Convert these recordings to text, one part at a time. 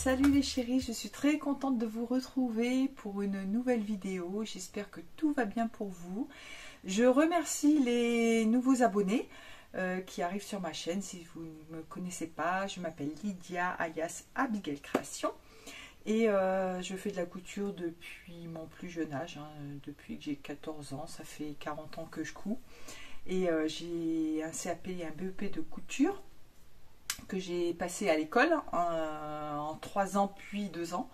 Salut les chéris, je suis très contente de vous retrouver pour une nouvelle vidéo. J'espère que tout va bien pour vous. Je remercie les nouveaux abonnés qui arrivent sur ma chaîne. Si vous ne me connaissez pas, je m'appelle Lydia alias Abigail Création. Et je fais de la couture depuis mon plus jeune âge, depuis que j'ai 14 ans. Ça fait 40 ans que je couds. Et j'ai un CAP et un BEP de couture que j'ai passé à l'école en 3 ans puis 2 ans.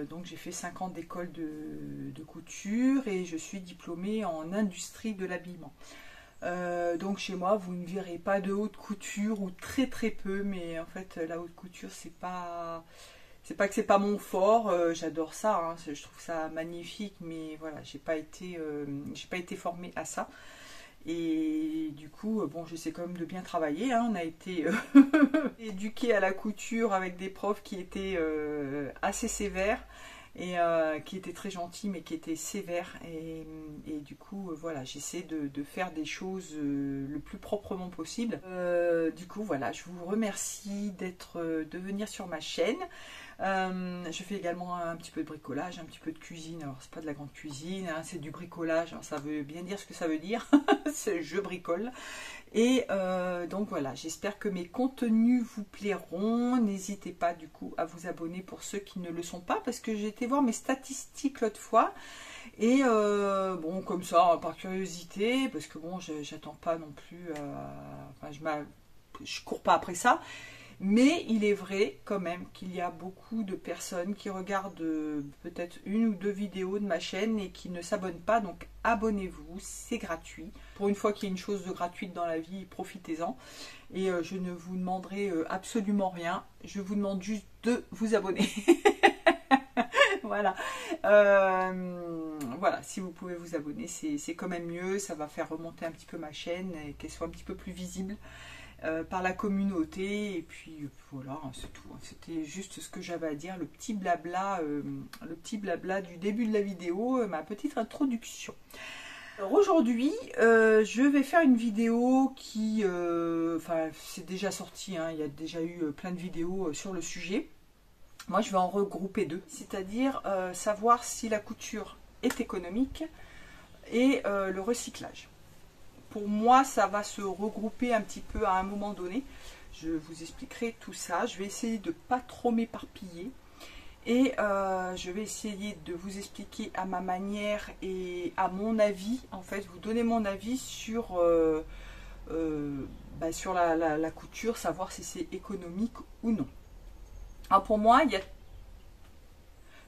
Donc j'ai fait 5 ans d'école de couture et je suis diplômée en industrie de l'habillement. Donc chez moi vous ne verrez pas de haute couture ou très très peu, mais en fait la haute couture c'est pas que c'est pas mon fort, j'adore ça, je trouve ça magnifique, mais voilà, j'ai pas été formée à ça. Et du coup, bon, j'essaie quand même de bien travailler. On a été éduqués à la couture avec des profs qui étaient assez sévères et qui étaient très gentils, mais qui étaient sévères. Et du coup, voilà, j'essaie de faire des choses le plus proprement possible. Du coup, voilà, je vous remercie de venir sur ma chaîne. Je fais également un petit peu de bricolage, un petit peu de cuisine. Alors c'est pas de la grande cuisine, c'est du bricolage, ça veut bien dire ce que ça veut dire. Je bricole. Et donc voilà, j'espère que mes contenus vous plairont. N'hésitez pas du coup à vous abonner pour ceux qui ne le sont pas, parce que j'ai été voir mes statistiques l'autre fois. Et bon, comme ça, par curiosité, parce que bon, j'attends pas non plus, enfin, je cours pas après ça. Mais il est vrai quand même qu'il y a beaucoup de personnes qui regardent peut-être 1 ou 2 vidéos de ma chaîne et qui ne s'abonnent pas. Donc abonnez-vous, c'est gratuit. Pour une fois qu'il y a une chose de gratuite dans la vie, profitez-en. Et je ne vous demanderai absolument rien. Je vous demande juste de vous abonner. Voilà. Voilà, si vous pouvez vous abonner, c'est quand même mieux. Ça va faire remonter un petit peu ma chaîne et qu'elle soit un petit peu plus visible par la communauté. Et puis voilà, c'est tout. C'était juste ce que j'avais à dire, le petit blabla du début de la vidéo, ma petite introduction. Alors aujourd'hui, je vais faire une vidéo qui, enfin, c'est déjà sorti, il y a déjà eu plein de vidéos sur le sujet. Moi, je vais en regrouper 2, c'est-à-dire savoir si la couture est économique et le recyclage. Pour moi, ça va se regrouper un petit peu à un moment donné. Je vous expliquerai tout ça. Je vais essayer de ne pas trop m'éparpiller. Et je vais essayer de vous expliquer à ma manière et à mon avis. En fait, vous donner mon avis sur la couture, savoir si c'est économique ou non. Alors pour moi, il y a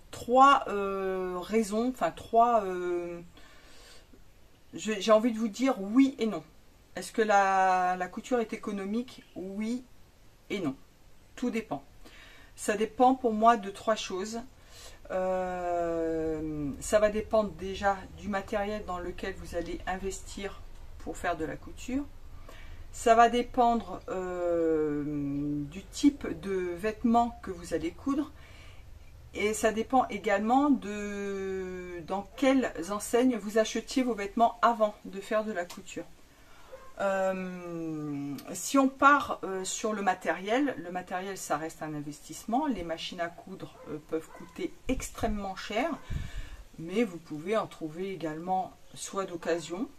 3 raisons, enfin 3... j'ai envie de vous dire oui et non. Est-ce que la couture est économique? Oui et non. Tout dépend. Ça dépend pour moi de 3 choses. Ça va dépendre déjà du matériel dans lequel vous allez investir pour faire de la couture. Ça va dépendre du type de vêtements que vous allez coudre. Et ça dépend également de dans quelles enseignes vous achetiez vos vêtements avant de faire de la couture. Si on part sur le matériel ça reste un investissement. Les machines à coudre peuvent coûter extrêmement cher, mais vous pouvez en trouver également soit d'occasion,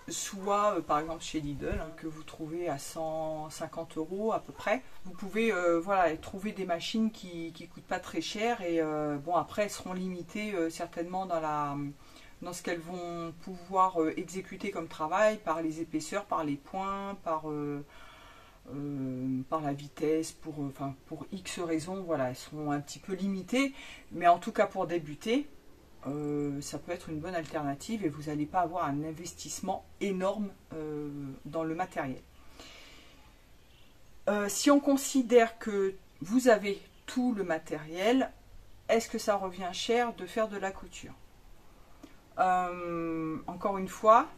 soit par exemple chez Lidl, que vous trouvez à 150 € à peu près. Vous pouvez voilà, trouver des machines qui ne coûtent pas très cher, et bon, après elles seront limitées certainement dans ce qu'elles vont pouvoir exécuter comme travail, par les épaisseurs, par les points, par la vitesse, pour X raisons. Voilà, elles seront un petit peu limitées, mais en tout cas pour débuter, ça peut être une bonne alternative et vous n'allez pas avoir un investissement énorme dans le matériel. Si on considère que vous avez tout le matériel, est-ce que ça revient cher de faire de la couture? Encore une fois,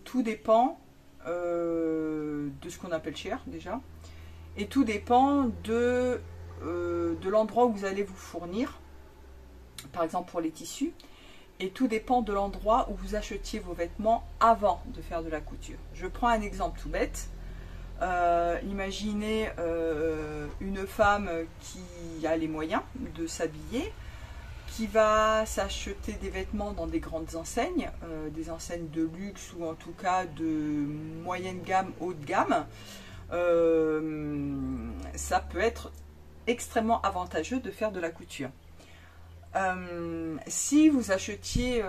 tout dépend de ce qu'on appelle cher déjà, et tout dépend de l'endroit où vous allez vous fournir, par exemple pour les tissus. Et tout dépend de l'endroit où vous achetiez vos vêtements avant de faire de la couture. Je prends un exemple tout bête. Imaginez une femme qui a les moyens de s'habiller, qui va s'acheter des vêtements dans des grandes enseignes, des enseignes de luxe ou en tout cas de moyenne gamme, haut de gamme. Ça peut être extrêmement avantageux de faire de la couture. Si vous achetiez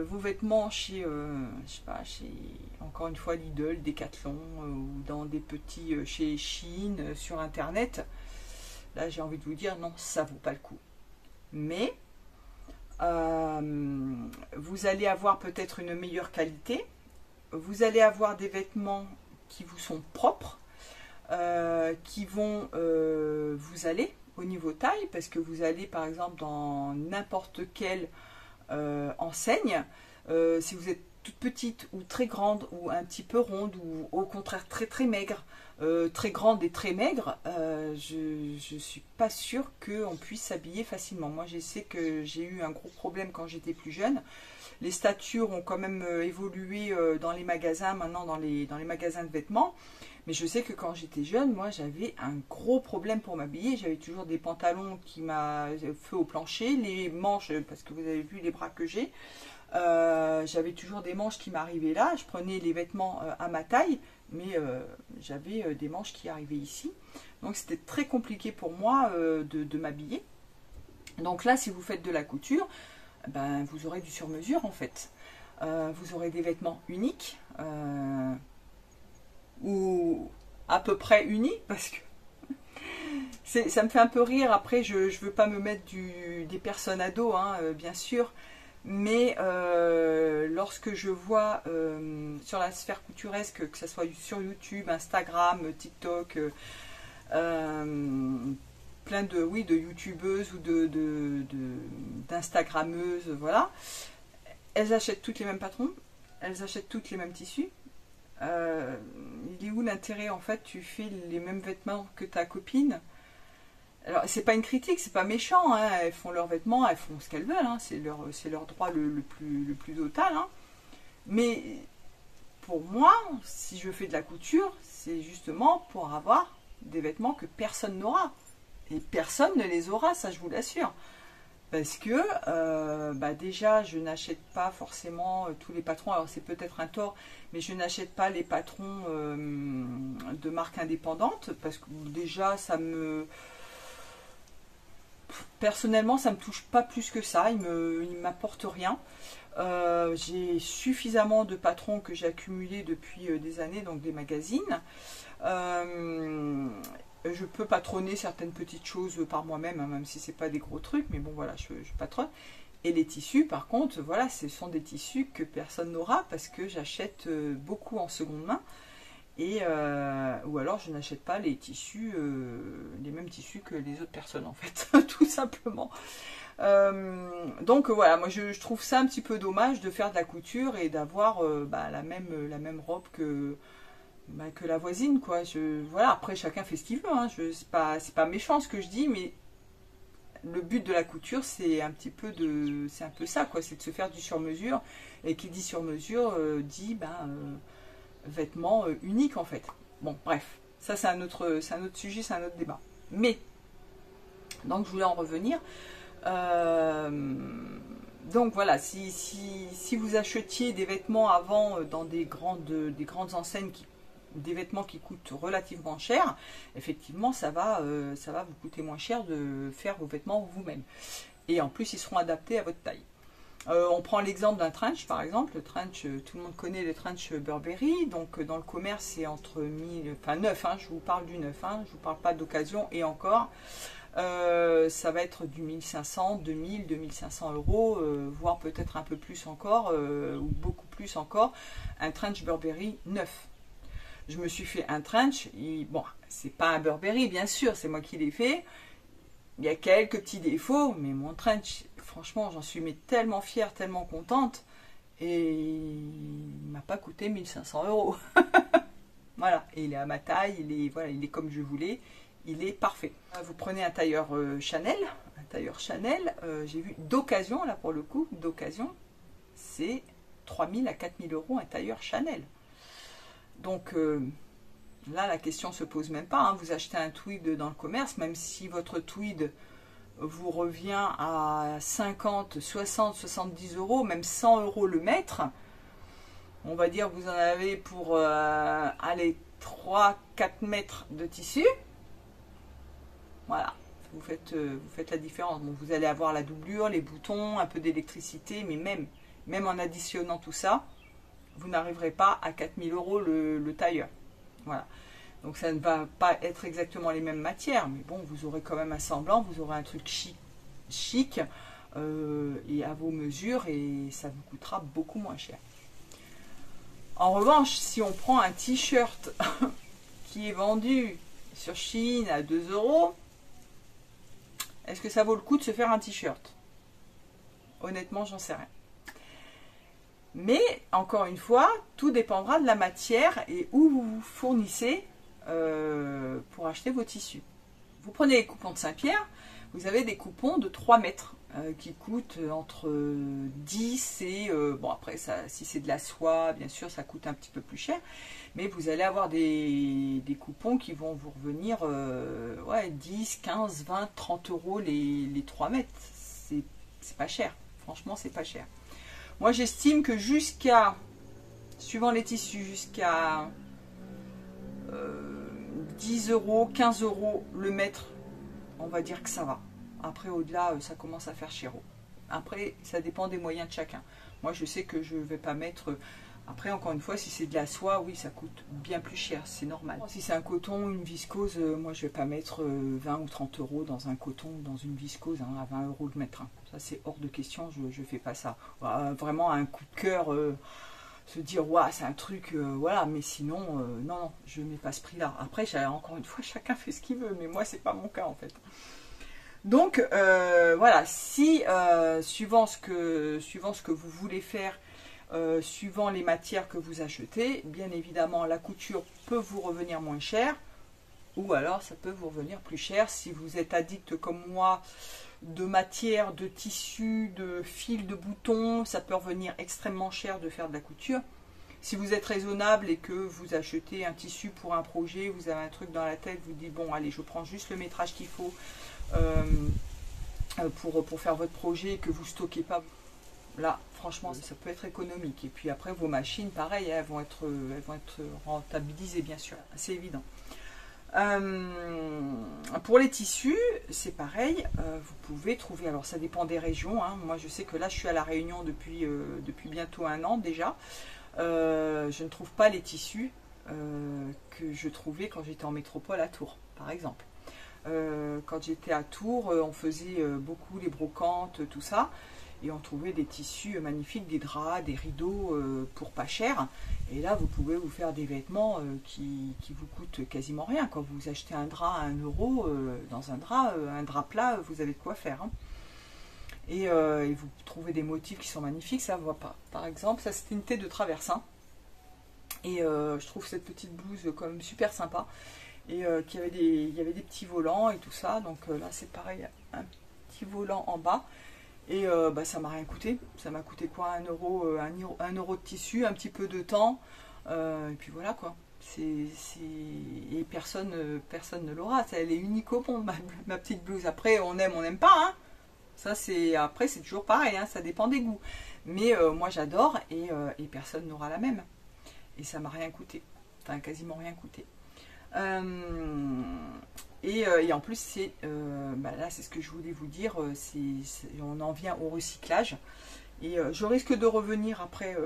vos vêtements chez, je sais pas, chez encore une fois Lidl, Decathlon ou dans des petits chez Shein sur internet, là j'ai envie de vous dire non, ça vaut pas le coup. Mais vous allez avoir peut-être une meilleure qualité, vous allez avoir des vêtements qui vous sont propres, qui vont vous aller au niveau taille, parce que vous allez par exemple dans n'importe quelle enseigne, si vous êtes toute petite ou très grande ou un petit peu ronde ou au contraire très très maigre, très grande et très maigre, je suis pas sûre qu'on puisse s'habiller facilement. Moi je sais que j'ai eu un gros problème quand j'étais plus jeune. Les statures ont quand même évolué dans les magasins, maintenant dans les magasins de vêtements. Mais je sais que quand j'étais jeune, moi j'avais un gros problème pour m'habiller. J'avais toujours des pantalons qui m'a feu au plancher, les manches, parce que vous avez vu les bras que j'ai, j'avais toujours des manches qui m'arrivaient là. Je prenais les vêtements à ma taille, mais j'avais des manches qui arrivaient ici. Donc c'était très compliqué pour moi de m'habiller. Donc là, si vous faites de la couture, ben, vous aurez du sur-mesure en fait. Vous aurez des vêtements uniques. Ou à peu près unis, parce que ça me fait un peu rire. Après, je ne veux pas me mettre des personnes à dos, hein, bien sûr, mais lorsque je vois sur la sphère couturesque, que ce soit sur YouTube, Instagram, TikTok, plein de, oui, de youtubeuses ou d'instagrammeuses, voilà, elles achètent toutes les mêmes patrons, elles achètent toutes les mêmes tissus. Il est où l'intérêt en fait? Tu fais les mêmes vêtements que ta copine. Alors c'est pas une critique, c'est pas méchant, hein. Elles font leurs vêtements, elles font ce qu'elles veulent, hein. C'est leur droit le plus total, hein. Mais pour moi, si je fais de la couture, c'est justement pour avoir des vêtements que personne n'aura. Et personne ne les aura, ça je vous l'assure. Parce que déjà je n'achète pas forcément tous les patrons, alors c'est peut-être un tort, mais je n'achète pas les patrons de marques indépendantes, parce que déjà personnellement ça me touche pas plus que ça, il m'apporte rien. J'ai suffisamment de patrons que j'ai accumulés depuis des années, donc des magazines. Je peux patronner certaines petites choses par moi-même, hein, même si c'est pas des gros trucs, mais bon voilà, je patronne. Et les tissus, par contre, voilà, ce sont des tissus que personne n'aura parce que j'achète beaucoup en seconde main, et ou alors je n'achète pas les tissus, les mêmes tissus que les autres personnes en fait, tout simplement. Donc voilà, moi je trouve ça un petit peu dommage de faire de la couture et d'avoir la même robe que la voisine, quoi. Voilà, après chacun fait ce qu'il veut, hein. C'est pas méchant ce que je dis, mais le but de la couture, c'est un peu ça, quoi, c'est de se faire du sur-mesure, et qui dit sur-mesure dit vêtements uniques en fait. Bon, bref, ça c'est un autre sujet, c'est un autre débat. Mais donc je voulais en revenir. Donc voilà, si vous achetiez des vêtements avant dans des grandes enseignes des vêtements qui coûtent relativement cher, effectivement ça va vous coûter moins cher de faire vos vêtements vous-même. Et en plus ils seront adaptés à votre taille. On prend l'exemple d'un trench par exemple. Le trench, tout le monde connaît les trench Burberry, donc dans le commerce c'est entre 1000, enfin neuf, hein, je vous parle du neuf, hein, je vous parle pas d'occasion, et encore ça va être du 1500, 2000, 2500 euros, voire peut-être un peu plus encore, ou beaucoup plus encore, un trench Burberry neuf. Je me suis fait un trench, bon, c'est pas un Burberry, bien sûr, c'est moi qui l'ai fait. Il y a quelques petits défauts, mais mon trench, franchement, j'en suis tellement fière, tellement contente, et il m'a pas coûté 1500 euros. Voilà, et il est à ma taille, il est comme je voulais, il est parfait. Vous prenez un tailleur Chanel, j'ai vu d'occasion, là pour le coup, d'occasion, c'est 3000 à 4000 euros un tailleur Chanel. Donc Là, la question ne se pose même pas, hein. Vous achetez un tweed dans le commerce, même si votre tweed vous revient à 50, 60, 70 euros, même 100 euros le mètre. On va dire que vous en avez pour aller 3, 4 mètres de tissu. Voilà, vous faites la différence. Bon, vous allez avoir la doublure, les boutons, un peu d'électricité, mais même en additionnant tout ça, vous n'arriverez pas à 4000 euros le tailleur. Voilà. Donc ça ne va pas être exactement les mêmes matières, mais bon, vous aurez quand même un semblant, vous aurez un truc chic et à vos mesures, et ça vous coûtera beaucoup moins cher. En revanche, si on prend un t-shirt qui est vendu sur Shein à 2 euros, est-ce que ça vaut le coup de se faire un t-shirt? Honnêtement, j'en sais rien. Mais, encore une fois, tout dépendra de la matière et où vous vous fournissez pour acheter vos tissus. Vous prenez les coupons de Saint-Pierre, vous avez des coupons de 3 mètres qui coûtent entre 10 et... bon, après, ça, si c'est de la soie, bien sûr, ça coûte un petit peu plus cher. Mais vous allez avoir des coupons qui vont vous revenir ouais, 10, 15, 20, 30 euros les 3 mètres. C'est pas cher. Franchement, c'est pas cher. Moi, j'estime que jusqu'à, suivant les tissus, jusqu'à 10 euros, 15 euros le mètre, on va dire que ça va. Après, au-delà, ça commence à faire cher. Après, ça dépend des moyens de chacun. Moi, je sais que je ne vais pas mettre... Après, encore une fois, si c'est de la soie, oui, ça coûte bien plus cher, c'est normal. Si c'est un coton, une viscose, moi, je ne vais pas mettre 20 ou 30 euros dans un coton, dans une viscose, hein, à 20 euros le mètre. Hein. Ça, c'est hors de question, je ne fais pas ça. Vraiment, un coup de cœur, se dire, ouais, c'est un truc, voilà, mais sinon, non, non, je ne mets pas ce prix-là. Après, encore une fois, chacun fait ce qu'il veut, mais moi, c'est pas mon cas, en fait. Donc, voilà, si, suivant ce que vous voulez faire, suivant les matières que vous achetez, bien évidemment la couture peut vous revenir moins cher, ou alors ça peut vous revenir plus cher si vous êtes addict comme moi de matière, de tissu, de fil, de boutons. Ça peut revenir extrêmement cher de faire de la couture. Si vous êtes raisonnable et que vous achetez un tissu pour un projet, vous avez un truc dans la tête, vous dites bon allez, je prends juste le métrage qu'il faut pour faire votre projet et que vous stockez pas. Là, franchement, ça peut être économique. Et puis après, vos machines, pareil, elles vont être rentabilisées, bien sûr. C'est évident. Pour les tissus, c'est pareil. Vous pouvez trouver... Alors, ça dépend des régions. Hein. Moi, je sais que là, je suis à La Réunion depuis bientôt 1 an déjà. Je ne trouve pas les tissus que je trouvais quand j'étais en métropole à Tours, par exemple. Quand j'étais à Tours, on faisait beaucoup les brocantes, tout ça. Et on trouvait des tissus magnifiques, des draps, des rideaux pour pas cher. Et là, vous pouvez vous faire des vêtements qui vous coûtent quasiment rien. Quand vous achetez un drap à 1 euro, dans un drap plat, vous avez de quoi faire. Hein. Et vous trouvez des motifs qui sont magnifiques. Ça, par exemple, ça c'était une thé de traversin. Et je trouve cette petite blouse quand même super sympa. Et il y avait des petits volants et tout ça. Donc là, c'est pareil, un petit volant en bas. Et ça m'a rien coûté. Ça m'a coûté quoi, 1 euro, 1 euro de tissu, un petit peu de temps. Et puis voilà quoi. Et personne ne l'aura. Elle est unique au monde, ma petite blouse. Après, on n'aime pas. Hein. Ça, après, c'est toujours pareil. Hein. Ça dépend des goûts. Mais moi, j'adore et personne n'aura la même. Et ça m'a rien coûté. Enfin, quasiment rien coûté. Et en plus, là, c'est ce que je voulais vous dire, on en vient au recyclage. Et je risque de revenir après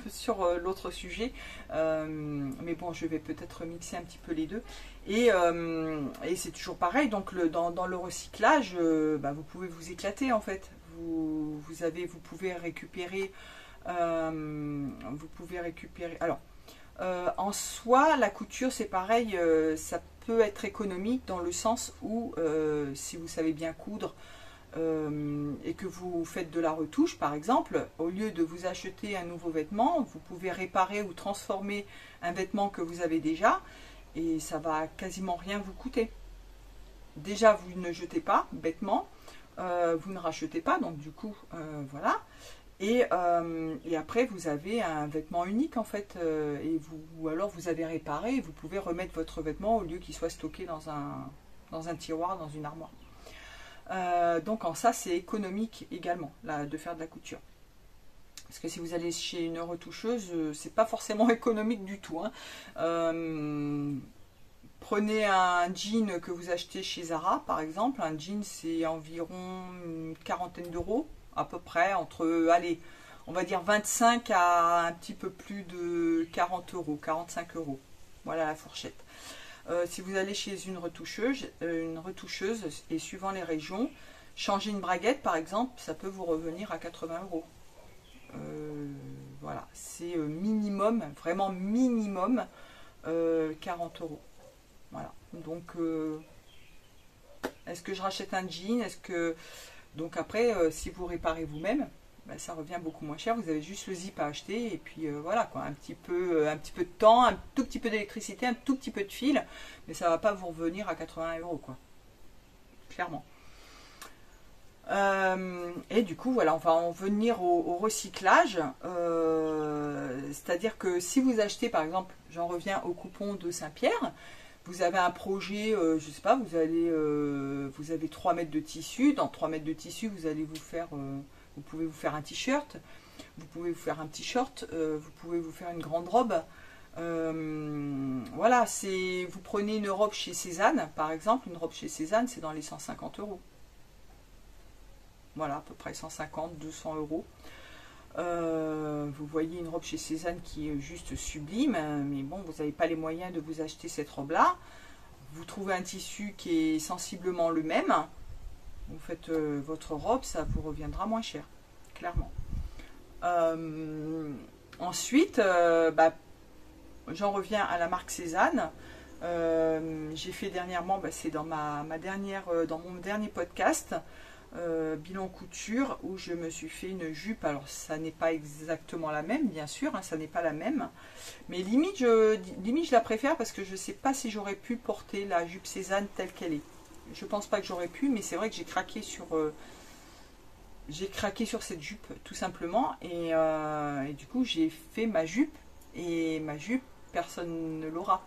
sur l'autre sujet, mais bon, je vais peut-être mixer un petit peu les deux. Et c'est toujours pareil, donc dans le recyclage, vous pouvez vous éclater en fait. Vous pouvez récupérer, alors, en soi, la couture, c'est pareil, ça peut être économique dans le sens où, si vous savez bien coudre et que vous faites de la retouche, par exemple, au lieu de vous acheter un nouveau vêtement, vous pouvez réparer ou transformer un vêtement que vous avez déjà et ça va quasiment rien vous coûter. Déjà, vous ne jetez pas bêtement, vous ne rachetez pas, donc du coup, voilà. Et après, vous avez un vêtement unique en fait, ou alors vous avez réparé, et vous pouvez remettre votre vêtement au lieu qu'il soit stocké dans un tiroir, dans une armoire. Donc en ça, c'est économique également là, de faire de la couture. Parce que si vous allez chez une retoucheuse, c'est pas forcément économique du tout, hein. Prenez un jean que vous achetez chez Zara, par exemple. Un jean, c'est environ une quarantaine d'euros, à peu près, entre, allez, on va dire 25 à un petit peu plus de 40 euros, 45 euros. Voilà la fourchette. Si vous allez chez une retoucheuse, et suivant les régions, changer une braguette, par exemple, ça peut vous revenir à 80 euros. Voilà, c'est minimum, vraiment minimum, 40 euros. Voilà, donc est-ce que je rachète un jean? Donc après, si vous réparez vous-même, ben, ça revient beaucoup moins cher. Vous avez juste le zip à acheter et puis voilà quoi, un petit peu de temps, un tout petit peu d'électricité, un tout petit peu de fil, mais ça va pas vous revenir à 80 euros quoi, clairement. Et du coup, voilà, on va en venir au recyclage. C'est-à-dire que si vous achetez, par exemple, j'en reviens au coupon de Saint-Pierre, vous avez un projet, je sais pas, vous avez 3 mètres de tissu. Dans 3 mètres de tissu, vous allez vous pouvez vous faire un t-shirt, vous pouvez vous faire un petit short, vous pouvez vous faire une grande robe. Voilà, vous prenez une robe chez Cézanne, par exemple, une robe chez Cézanne, c'est dans les 150 euros. Voilà, à peu près 150, 200 euros. Vous voyez une robe chez Cézanne qui est juste sublime, mais bon, vous n'avez pas les moyens de vous acheter cette robe-là. Vous trouvez un tissu qui est sensiblement le même. Vous faites votre robe, ça vous reviendra moins cher, clairement. Ensuite, j'en reviens à la marque Cézanne. J'ai fait dernièrement, c'est dans dans mon dernier podcast, bilan couture, où je me suis fait une jupe. Alors ça n'est pas exactement la même, bien sûr, hein, ça n'est pas la même, mais limite je la préfère parce que je ne sais pas si j'aurais pu porter la jupe Cézanne telle qu'elle est. Je pense pas que j'aurais pu, mais c'est vrai que j'ai craqué sur cette jupe tout simplement, et du coup j'ai fait ma jupe, et ma jupe personne ne l'aura,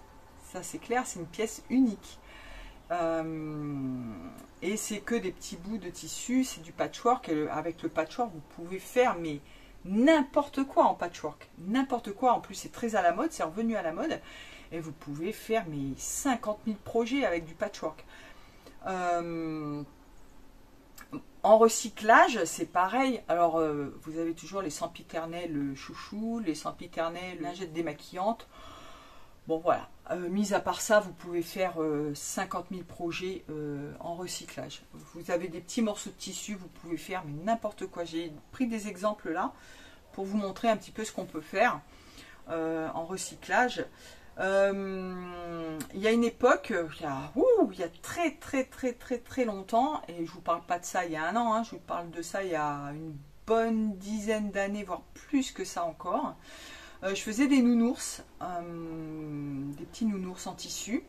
ça c'est clair, c'est une pièce unique. Et c'est que des petits bouts de tissu, c'est du patchwork. Avec le patchwork, vous pouvez faire mais n'importe quoi en patchwork, n'importe quoi. En plus, c'est très à la mode, c'est revenu à la mode, et vous pouvez faire mais 50 000 projets avec du patchwork. En recyclage, c'est pareil. Alors, vous avez toujours les sempiternelles chouchou, les sempiternelles lingettes démaquillantes. Bon voilà, mis à part ça, vous pouvez faire 50 000 projets en recyclage. Vous avez des petits morceaux de tissu, vous pouvez faire mais n'importe quoi. J'ai pris des exemples là pour vous montrer un petit peu ce qu'on peut faire en recyclage. Il y a une époque, il y a très longtemps, et je vous parle pas de ça il y a un an, hein, je vous parle de ça il y a une bonne dizaine d'années, voire plus que ça encore. Je faisais des nounours, des petits nounours en tissu.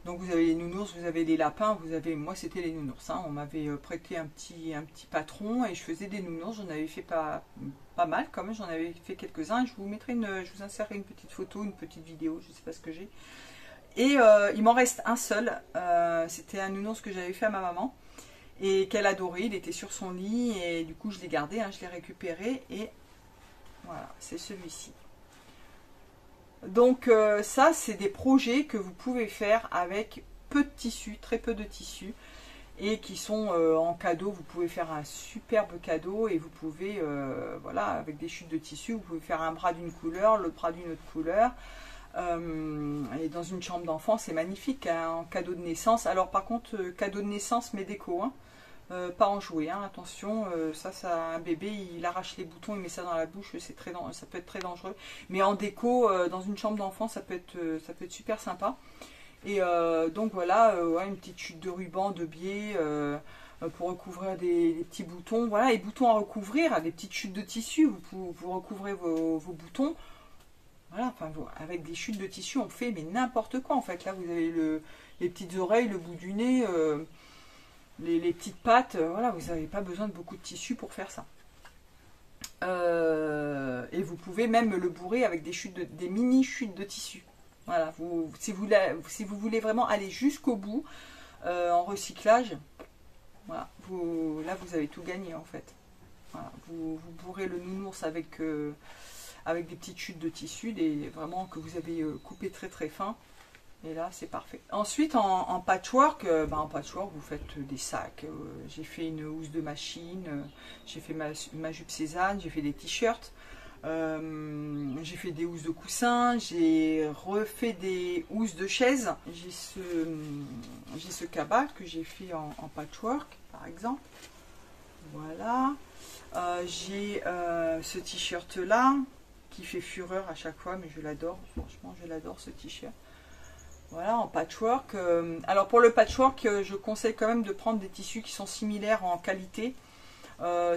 Donc vous avez les nounours, vous avez les lapins, moi c'était les nounours. Hein. On m'avait prêté un petit patron et je faisais des nounours. J'en avais fait pas mal quand même, j'en avais fait quelques-uns. Je vous insérerai une petite photo, une petite vidéo, je sais pas ce que j'ai. Et il m'en reste un seul. C'était un nounours que j'avais fait à ma maman et qu'elle adorait. Il était sur son lit et du coup je l'ai gardé, hein, je l'ai récupéré et voilà, c'est celui-ci. Donc ça, c'est des projets que vous pouvez faire avec peu de tissu, très peu de tissu, et qui sont en cadeau. Vous pouvez faire un superbe cadeau, et vous pouvez, voilà, avec des chutes de tissu, vous pouvez faire un bras d'une couleur, l'autre bras d'une autre couleur. Et dans une chambre d'enfant, c'est magnifique, hein, en cadeau de naissance. Alors par contre, cadeau de naissance, mais déco, hein. Pas en jouet, hein, attention, un bébé il arrache les boutons, il met ça dans la bouche, ça peut être très dangereux, mais en déco, dans une chambre d'enfant, ça peut être super sympa. Et donc voilà, ouais, une petite chute de ruban, de biais, pour recouvrir des petits boutons, voilà, les boutons à recouvrir, des petites chutes de tissu, vous recouvrez vos boutons, voilà, enfin, avec des chutes de tissu, on fait mais n'importe quoi en fait. Là vous avez les petites oreilles, le bout du nez, les petites pattes, voilà, vous n'avez pas besoin de beaucoup de tissu pour faire ça. Et vous pouvez même le bourrer avec des mini chutes de tissu. Voilà, si vous voulez vraiment aller jusqu'au bout en recyclage, voilà, là vous avez tout gagné en fait. Voilà, vous bourrez le nounours avec des petites chutes de tissu, vraiment que vous avez coupé très très fin. Et là, c'est parfait. Ensuite, en patchwork, vous faites des sacs. J'ai fait une housse de machine, j'ai fait ma jupe Cézanne, j'ai fait des t-shirts, j'ai fait des housses de coussin, j'ai refait des housses de chaise. J'ai ce cabas que j'ai fait en patchwork, par exemple. Voilà. J'ai ce t-shirt là, qui fait fureur à chaque fois, mais je l'adore. Franchement, je l'adore ce t-shirt. Voilà, en patchwork. Alors pour le patchwork, je conseille quand même de prendre des tissus qui sont similaires en qualité.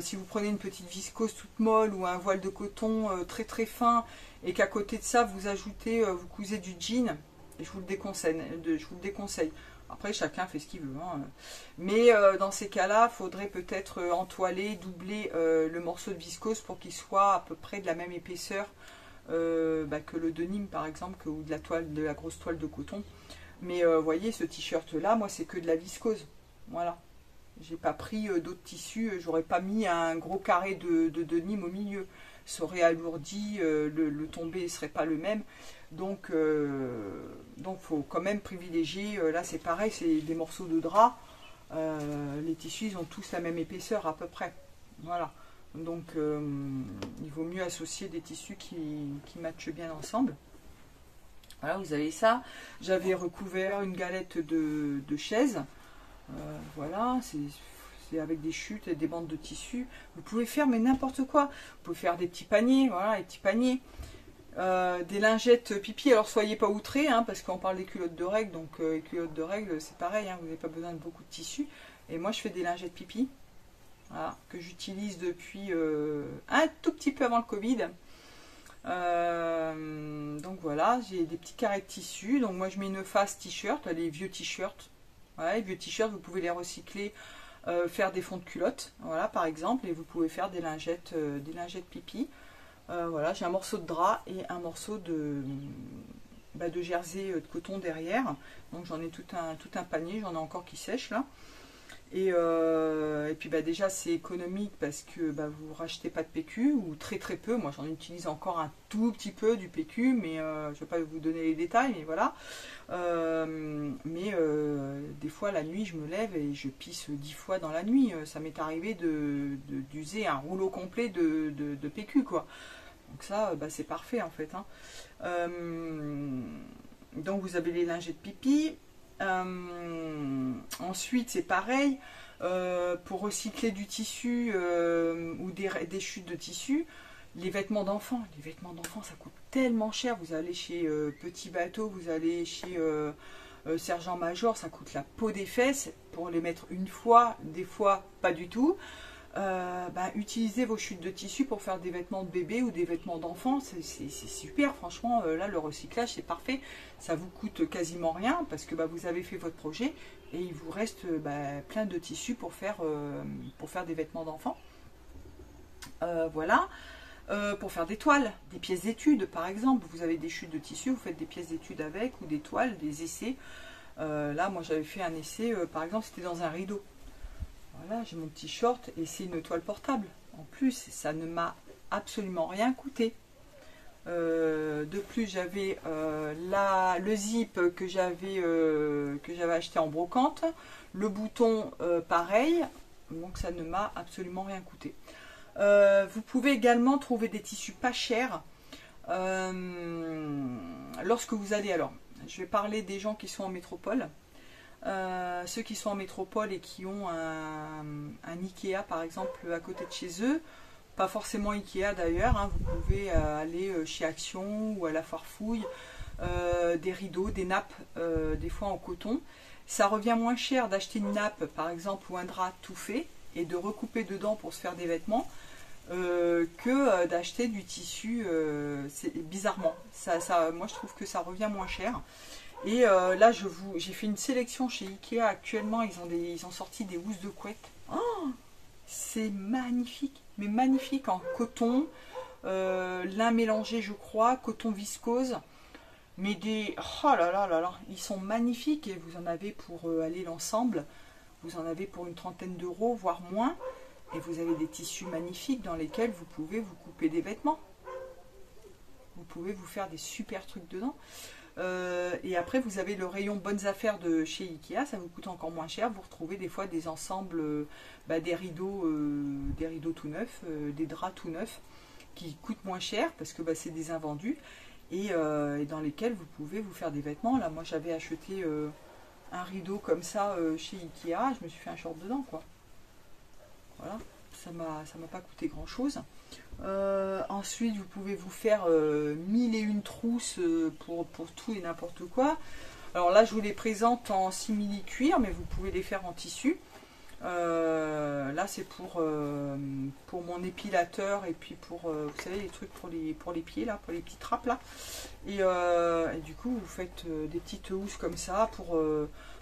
Si vous prenez une petite viscose toute molle ou un voile de coton très très fin et qu'à côté de ça vous ajoutez, vous cousez du jean, je vous le déconseille. Après chacun fait ce qu'il veut. Hein. Mais dans ces cas-là, il faudrait peut-être entoiler, doubler le morceau de viscose pour qu'il soit à peu près de la même épaisseur que le denim par exemple, ou de la grosse toile de coton. Mais vous voyez, ce t-shirt là, moi c'est que de la viscose. Voilà. J'ai pas pris d'autres tissus, j'aurais pas mis un gros carré de denim au milieu. Ça aurait alourdi, le tombé serait pas le même. Donc faut quand même privilégier, là c'est pareil, c'est des morceaux de drap. Les tissus ils ont tous la même épaisseur à peu près. Voilà. Donc il vaut mieux associer des tissus qui matchent bien ensemble. Voilà, vous avez ça. J'avais recouvert une galette de chaise. Voilà, c'est avec des chutes et des bandes de tissu. Vous pouvez faire mais n'importe quoi. Vous pouvez faire des petits paniers, voilà, les petits paniers. Des lingettes pipi. Alors soyez pas outrés, hein, parce qu'on parle des culottes de règles. Donc les culottes de règles, c'est pareil, hein, vous n'avez pas besoin de beaucoup de tissu. Et moi, je fais des lingettes pipi. Voilà, que j'utilise depuis un tout petit peu avant le Covid. Donc voilà, j'ai des petits carrés de tissu. Donc moi je mets une face t-shirt, les vieux t-shirts. Voilà, les vieux t-shirts, vous pouvez les recycler, faire des fonds de culottes, voilà par exemple, et vous pouvez faire des lingettes pipi. Voilà, j'ai un morceau de drap et un morceau de jersey de coton derrière. Donc j'en ai tout un panier, j'en ai encore qui sèche là. Et puis déjà c'est économique parce que vous rachetez pas de PQ ou très très peu. Moi j'en utilise encore un tout petit peu du PQ, mais je ne vais pas vous donner les détails, mais voilà. Des fois la nuit je me lève et je pisse 10 fois dans la nuit. Ça m'est arrivé d'user un rouleau complet de PQ quoi. Donc ça c'est parfait en fait. Hein. Donc vous avez les lingettes pipi. Ensuite c'est pareil, pour recycler du tissu ou des chutes de tissu, les vêtements d'enfants ça coûte tellement cher. Vous allez chez Petit Bateau, vous allez chez Sergent Major, ça coûte la peau des fesses pour les mettre une fois, des fois pas du tout. Utilisez vos chutes de tissu pour faire des vêtements de bébé ou des vêtements d'enfant, c'est super, franchement, là le recyclage c'est parfait, ça vous coûte quasiment rien parce que vous avez fait votre projet et il vous reste plein de tissus pour faire des vêtements d'enfant. Voilà, pour faire des toiles, des pièces d'études par exemple, vous avez des chutes de tissu, vous faites des pièces d'études avec, ou des toiles, des essais. Là moi j'avais fait un essai, par exemple c'était dans un rideau. Voilà, j'ai mon petit short et c'est une toile portable. En plus, ça ne m'a absolument rien coûté. De plus, j'avais le zip que j'avais acheté en brocante. Le bouton, pareil. Donc, ça ne m'a absolument rien coûté. Vous pouvez également trouver des tissus pas chers. Lorsque vous allez... Alors, je vais parler des gens qui sont en métropole. Ceux qui sont en métropole et qui ont un Ikea par exemple à côté de chez eux, pas forcément Ikea d'ailleurs, hein, vous pouvez aller chez Action ou à la Farfouille, des rideaux, des nappes, des fois en coton. Ça revient moins cher d'acheter une nappe par exemple ou un drap tout fait et de recouper dedans pour se faire des vêtements que d'acheter du tissu, bizarrement. Moi je trouve que ça revient moins cher. Et là, j'ai fait une sélection chez Ikea actuellement. Ils ont sorti des housses de couette. Oh, c'est magnifique. mais magnifiques en coton, lin mélangé je crois, coton viscose, mais des, oh là là là là, ils sont magnifiques et vous en avez pour aller l'ensemble, vous en avez pour une trentaine d'euros, voire moins, et vous avez des tissus magnifiques dans lesquels vous pouvez vous couper des vêtements. Vous pouvez vous faire des super trucs dedans. Et après, vous avez le rayon bonnes affaires de chez Ikea, ça vous coûte encore moins cher. Vous retrouvez des fois des ensembles, des rideaux tout neufs, des draps tout neufs, qui coûtent moins cher parce que c'est des invendus et dans lesquels vous pouvez vous faire des vêtements. Là, moi, j'avais acheté un rideau comme ça chez Ikea, je me suis fait un short dedans, quoi. Voilà, ça m'a pas coûté grand chose. Ensuite, vous pouvez vous faire 1001 trousses pour tout et n'importe quoi. Alors là, je vous les présente en simili cuir, mais vous pouvez les faire en tissu. Là, c'est pour mon épilateur et puis pour, vous savez, les trucs pour les pieds, là, pour les petites trappes, là. Et du coup, vous faites des petites housses comme ça pour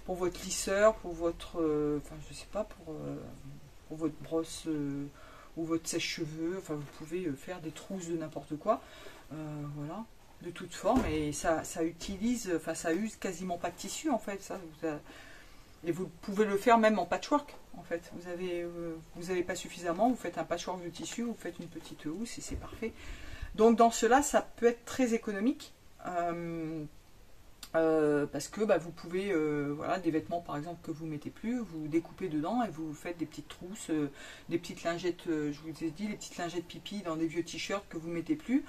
votre lisseur, pour votre, enfin, je sais pas, pour votre brosse ou votre sèche-cheveux. Enfin, vous pouvez faire des trousses de n'importe quoi. Voilà, de toute forme. Et ça utilise, enfin, ça use quasiment pas de tissu, en fait. Ça, et vous pouvez le faire même en patchwork, en fait. Vous avez pas suffisamment, vous faites un patchwork de tissu, vous faites une petite housse et c'est parfait. Donc dans cela, ça peut être très économique. Parce que vous pouvez, voilà, des vêtements par exemple que vous mettez plus, vous découpez dedans et vous faites des petites trousses, des petites lingettes, je vous ai dit, les petites lingettes pipi dans des vieux t-shirts que vous mettez plus.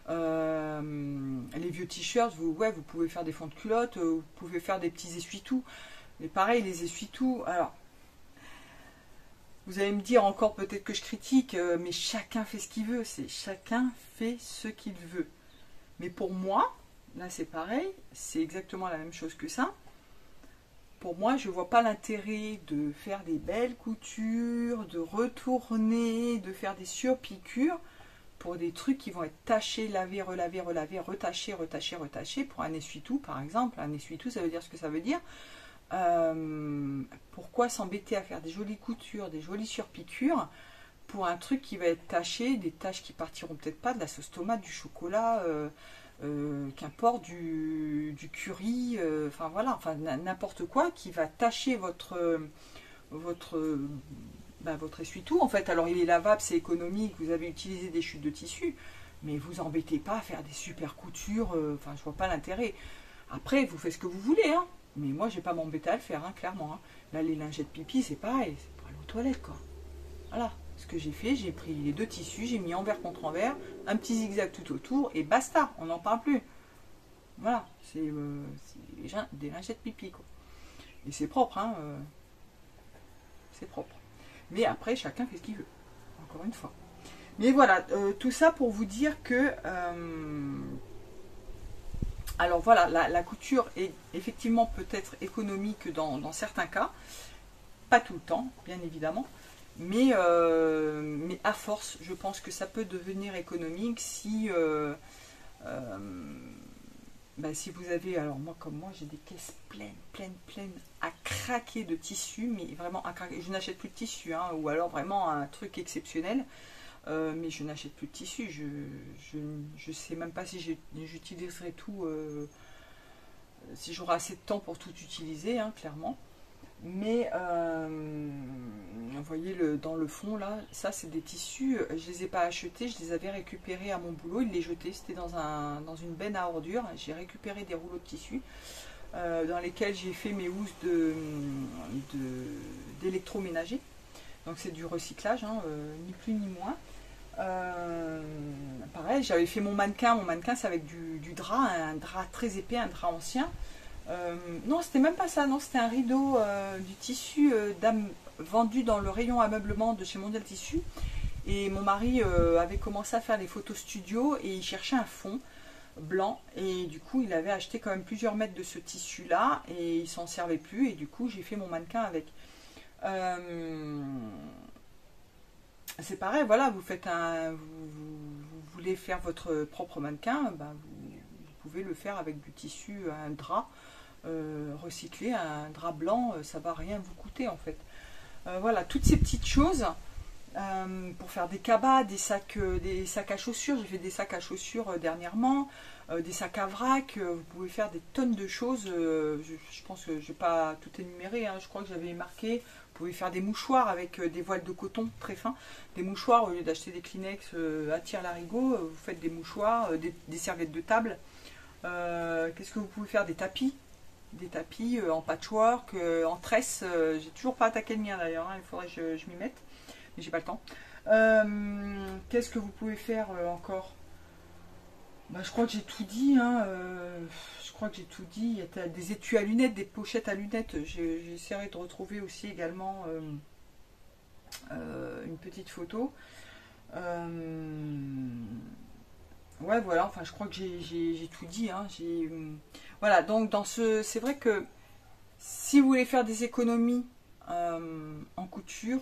Les vieux t-shirts, vous pouvez faire des fonds de culotte, vous pouvez faire des petits essuie-tout. Mais pareil, les essuie-tout, alors, vous allez me dire encore peut-être que je critique, mais chacun fait ce qu'il veut, chacun fait ce qu'il veut. Mais pour moi, là c'est pareil, c'est exactement la même chose que ça. Pour moi, je ne vois pas l'intérêt de faire des belles coutures, de retourner, de faire des surpiqûres pour des trucs qui vont être tachés, lavés, relavés, relavés, retachés, retachés, retachés. Pour un essuie-tout par exemple, un essuie-tout ça veut dire ce que ça veut dire. Pourquoi s'embêter à faire des jolies coutures, des jolies surpiqûres pour un truc qui va être taché, des taches qui partiront peut-être pas, de la sauce tomate, du chocolat, qu'importe, du curry, enfin voilà, enfin n'importe quoi qui va tacher votre essuie-tout. En fait, alors il est lavable, c'est économique, vous avez utilisé des chutes de tissu, mais vous embêtez pas à faire des super coutures, enfin je vois pas l'intérêt. Après, vous faites ce que vous voulez, hein. Mais moi, je vais pas m'embêter à le faire, hein, clairement. Hein. Là, les lingettes pipi, c'est pareil, c'est pour aller aux toilettes, quoi. Voilà, ce que j'ai fait, j'ai pris les deux tissus, j'ai mis envers contre envers, un petit zigzag tout autour, et basta, on n'en parle plus. Voilà, c'est des lingettes pipi, quoi. Et c'est propre, hein. C'est propre. Mais après, chacun fait ce qu'il veut, encore une fois. Mais voilà, tout ça pour vous dire que... alors voilà, la couture est effectivement peut-être économique dans certains cas, pas tout le temps, bien évidemment, mais à force, je pense que ça peut devenir économique si si vous avez, alors moi comme moi, j'ai des caisses pleines à craquer de tissu, mais vraiment à craquer. Je n'achète plus de tissu, hein, ou alors vraiment un truc exceptionnel. Mais je n'achète plus de tissu, je sais même pas si j'utiliserai tout, si j'aurai assez de temps pour tout utiliser, hein, clairement. Mais vous voyez dans le fond là, ça c'est des tissus, je les ai pas achetés, je les avais récupérés à mon boulot, ils les jetaient, c'était dans une benne à ordures, j'ai récupéré des rouleaux de tissu dans lesquels j'ai fait mes housses d'électroménager. Donc c'est du recyclage, hein, ni plus ni moins. Pareil, j'avais fait mon mannequin c'est avec du drap, un drap très épais, un drap ancien. Non, c'était même pas ça, non, c'était un rideau du tissu vendu dans le rayon ameublement de chez Mondial Tissu. Et mon mari avait commencé à faire des photos studio et il cherchait un fond blanc. Et du coup, il avait acheté quand même plusieurs mètres de ce tissu-là et il s'en servait plus. Et du coup, j'ai fait mon mannequin avec. C'est pareil, voilà, vous voulez faire votre propre mannequin, vous pouvez le faire avec du tissu, un drap recyclé, un drap blanc, ça va rien vous coûter en fait. Voilà, toutes ces petites choses, pour faire des cabas, des sacs à chaussures. J'ai fait des sacs à chaussures dernièrement, des sacs à vrac. Vous pouvez faire des tonnes de choses. Je pense que je vais pas tout énumérer, hein. Je crois que j'avais marqué. Vous pouvez faire des mouchoirs avec des voiles de coton très fins. Des mouchoirs, au lieu d'acheter des Kleenex à tire-larigot, vous faites des mouchoirs, des serviettes de table. Qu'est-ce que vous pouvez faire? Des tapis en patchwork, en tresse. J'ai toujours pas attaqué le mien d'ailleurs, hein. Il faudrait que je m'y mette, mais j'ai pas le temps. Qu'est-ce que vous pouvez faire encore? Bah, je crois que j'ai tout dit, hein. Je crois que j'ai tout dit. Il y a des étuis à lunettes, des pochettes à lunettes. J'essaierai de retrouver aussi également une petite photo. Ouais, voilà, enfin je crois que j'ai tout dit, hein. Voilà, donc c'est vrai que si vous voulez faire des économies en couture,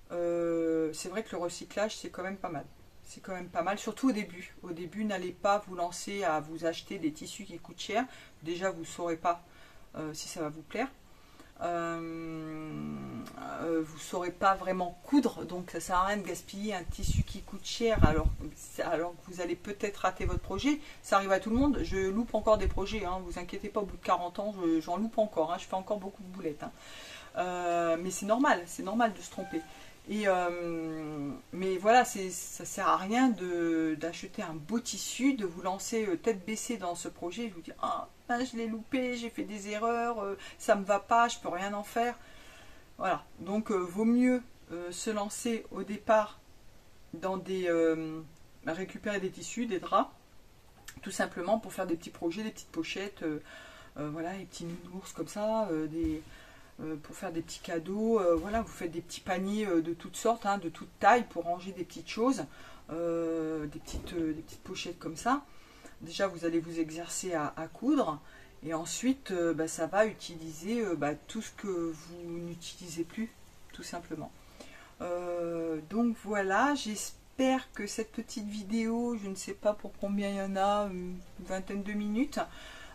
c'est vrai que le recyclage c'est quand même pas mal. C'est quand même pas mal, surtout au début. Au début, n'allez pas vous lancer à vous acheter des tissus qui coûtent cher. Déjà, vous ne saurez pas si ça va vous plaire. Vous ne saurez pas vraiment coudre, donc ça sert à rien de gaspiller un tissu qui coûte cher alors que vous allez peut-être rater votre projet. Ça arrive à tout le monde. Je loupe encore des projets, hein. Vous inquiétez pas, au bout de 40 ans, j'en loupe encore, hein. Je fais encore beaucoup de boulettes, hein. Mais c'est normal de se tromper. Mais voilà, ça sert à rien d'acheter un beau tissu, de vous lancer tête baissée dans ce projet et de vous dire ah, je l'ai loupé, j'ai fait des erreurs, ça me va pas, je peux rien en faire. Voilà, donc vaut mieux se lancer au départ dans récupérer des tissus, des draps, tout simplement pour faire des petits projets, des petites pochettes, voilà, les petits nounours comme ça, pour faire des petits cadeaux. Voilà, vous faites des petits paniers de toutes sortes, hein, de toutes tailles pour ranger des petites choses, des petites pochettes comme ça. Déjà vous allez vous exercer à coudre, et ensuite ça va utiliser tout ce que vous n'utilisez plus, tout simplement. Donc voilà, j'espère que cette petite vidéo, je ne sais pas pour combien il y en a, une vingtaine de minutes,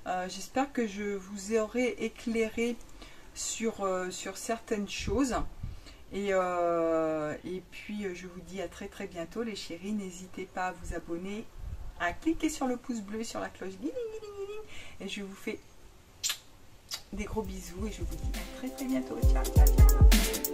j'espère que je vous aurai éclairé sur certaines choses. Et puis je vous dis à très bientôt les chéris. N'hésitez pas à vous abonner, à cliquer sur le pouce bleu, sur la cloche, et je vous fais des gros bisous et je vous dis à très bientôt. Ciao, ciao, ciao.